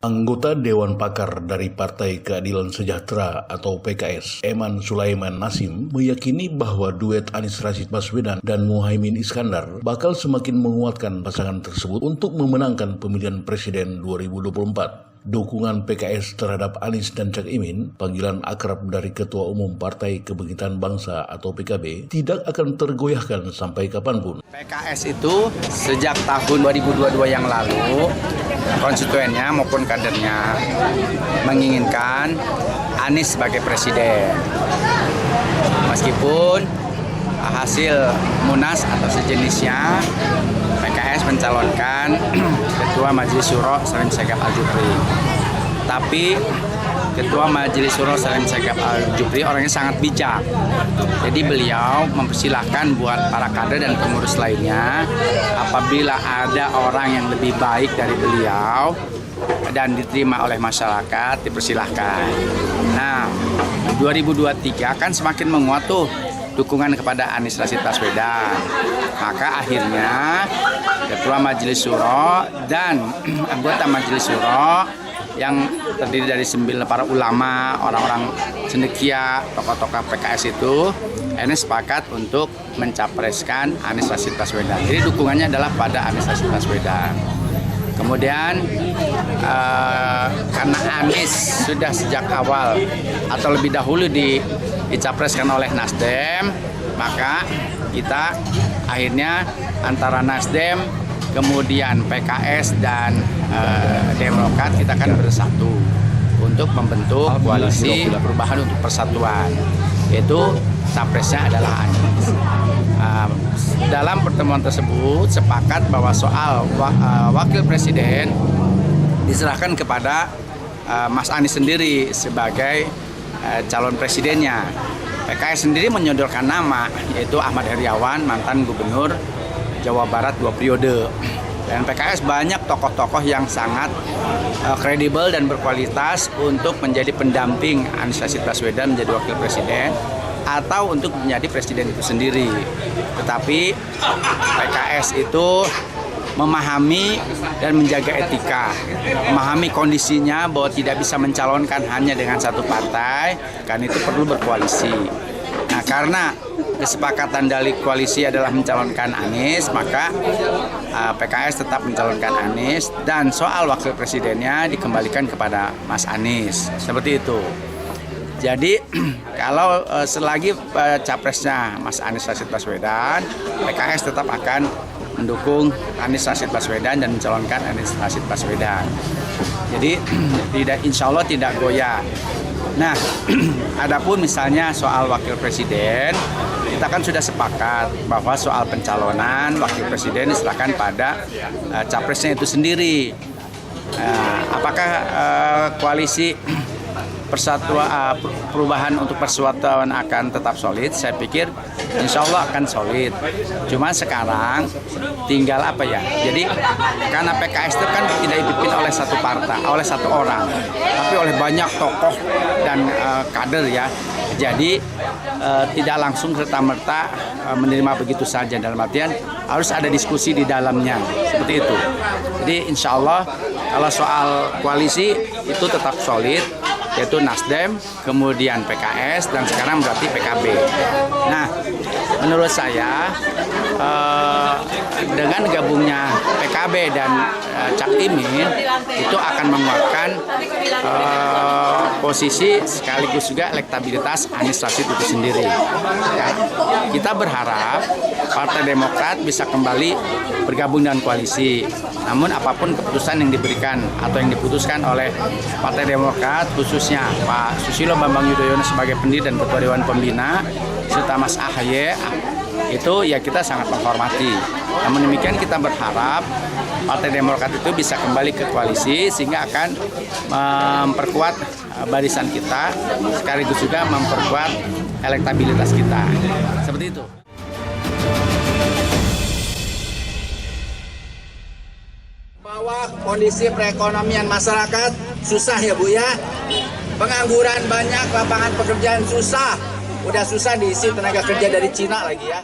Anggota Dewan Pakar dari Partai Keadilan Sejahtera atau PKS, Eman Sulaiman Nasim, meyakini bahwa duet Anies Rashid Baswedan dan Muhaimin Iskandar bakal semakin menguatkan pasangan tersebut untuk memenangkan pemilihan presiden 2024. Dukungan PKS terhadap Anies dan Cak Imin, panggilan akrab dari Ketua Umum Partai Kebangkitan Bangsa atau PKB, tidak akan tergoyahkan sampai kapanpun. PKS itu sejak tahun 2022 yang lalu, konstituennya maupun kadernya menginginkan Anies sebagai presiden. Meskipun hasil Munas atau sejenisnya, PKS mencalonkan Ketua Majelis Syuro Salim Segaf Al-Jufri. Tapi Ketua Majelis Syuro Salim Segaf Al-Jufri orangnya sangat bijak. Jadi beliau mempersilahkan buat para kader dan pengurus lainnya, apabila ada orang yang lebih baik dari beliau dan diterima oleh masyarakat, dipersilahkan. Nah, 2023 kan semakin menguat tuh dukungan kepada Anies Rashid Baswedan. Maka akhirnya Ketua Majelis Syuro dan anggota Majelis Syuro yang terdiri dari 9 para ulama, orang-orang cendekia, tokoh-tokoh PKS itu sepakat untuk mencapreskan Anies Rashid Baswedan. Jadi dukungannya adalah pada Anies Rashid Baswedan. Kemudian karena Anies sudah sejak awal atau lebih dahulu dicapreskan oleh Nasdem, maka kita akhirnya antara Nasdem, kemudian PKS dan Demokrat kita akan bersatu untuk membentuk koalisi perubahan untuk persatuan, yaitu capresnya adalah Anies. Dalam pertemuan tersebut sepakat bahwa soal wakil presiden diserahkan kepada Mas Anies sendiri sebagai calon presidennya. PKS sendiri menyodorkan nama, yaitu Ahmad Heriawan, mantan gubernur Jawa Barat 2 periode. Dan PKS banyak tokoh-tokoh yang sangat kredibel dan berkualitas untuk menjadi pendamping Anies Rashid Baswedan menjadi wakil presiden atau untuk menjadi presiden itu sendiri. Tetapi PKS itu memahami dan menjaga etika, memahami kondisinya bahwa tidak bisa mencalonkan hanya dengan satu partai, karena itu perlu berkoalisi. Nah, karena kesepakatan dari koalisi adalah mencalonkan Anies, maka PKS tetap mencalonkan Anies dan soal wakil presidennya dikembalikan kepada Mas Anies. Seperti itu. Jadi kalau selagi capresnya Mas Anies Rashid Baswedan, PKS tetap akan mendukung Anies Rashid Baswedan dan mencalonkan Anies Rashid Baswedan. Jadi insya Allah tidak goyah. Nah, adapun misalnya soal wakil presiden, kita kan sudah sepakat bahwa soal pencalonan wakil presiden diserahkan pada capresnya itu sendiri. Apakah koalisi persatuan perubahan untuk persatuan akan tetap solid? Saya pikir insya Allah akan solid. Cuma sekarang tinggal apa ya? Jadi karena PKS itu kan tidak dipimpin oleh satu partai, oleh satu orang, tapi oleh banyak tokoh dan kader ya. Jadi tidak langsung serta-merta menerima begitu saja, dalam artian harus ada diskusi di dalamnya, seperti itu. Jadi insya Allah kalau soal koalisi itu tetap solid, yaitu Nasdem, kemudian PKS, dan sekarang berarti PKB. Nah, menurut saya dengan gabungnya PKB dan Cak Imin itu akan menguatkan posisi sekaligus juga elektabilitas Anies Rashid itu sendiri. Ya, kita berharap Partai Demokrat bisa kembali bergabung dengan koalisi. Namun apapun keputusan yang diberikan atau yang diputuskan oleh Partai Demokrat, khususnya Pak Susilo Bambang Yudhoyono sebagai pendiri dan Ketua Dewan Pembina, serta Mas AHY, itu ya kita sangat menghormati. Namun demikian kita berharap Partai Demokrat itu bisa kembali ke koalisi sehingga akan memperkuat barisan kita, sekaligus juga memperkuat elektabilitas kita. Seperti itu. Bahwa kondisi perekonomian masyarakat susah ya Bu ya. Pengangguran banyak, lapangan pekerjaan susah. Udah susah diisi tenaga kerja dari Cina lagi ya.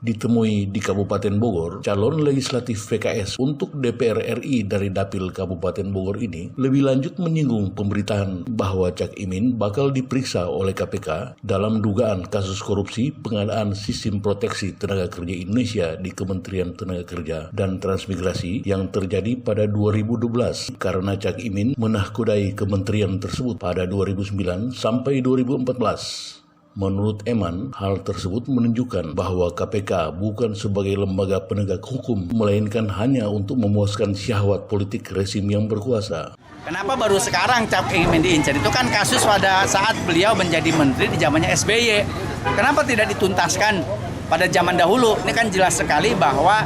Ditemui di Kabupaten Bogor, calon legislatif PKS untuk DPR RI dari Dapil Kabupaten Bogor ini lebih lanjut menyinggung pemberitaan bahwa Cak Imin bakal diperiksa oleh KPK dalam dugaan kasus korupsi pengadaan sistem proteksi tenaga kerja Indonesia di Kementerian Tenaga Kerja dan Transmigrasi yang terjadi pada 2012 karena Cak Imin menahkodai kementerian tersebut pada 2009 sampai 2014. Menurut Eman, hal tersebut menunjukkan bahwa KPK bukan sebagai lembaga penegak hukum, melainkan hanya untuk memuaskan syahwat politik rezim yang berkuasa. Kenapa baru sekarang Cak Imin diincar? Itu kan kasus pada saat beliau menjadi menteri di zamannya SBY. Kenapa tidak dituntaskan pada zaman dahulu? Ini kan jelas sekali bahwa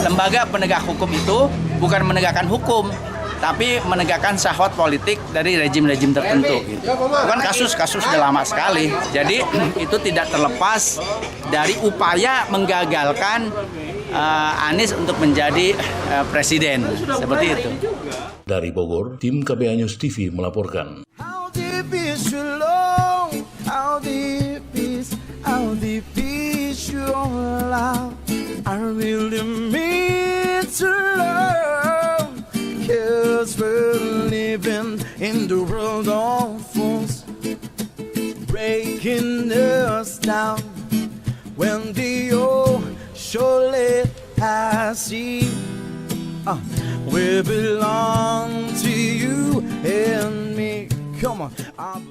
lembaga penegak hukum itu bukan menegakkan hukum, tapi menegakkan syahwat politik dari rejim-rejim tertentu. Itu kan kasus-kasus sudah lama sekali. Jadi itu tidak terlepas dari upaya menggagalkan Anies untuk menjadi presiden. Seperti itu. Dari Bogor, tim KBA News TV melaporkan. How deep is your love? How deep is your love? I really mean to love. 'Cause we're living in the world of fools, breaking us down. When the old surely has seen, we belong to you and me. Come on.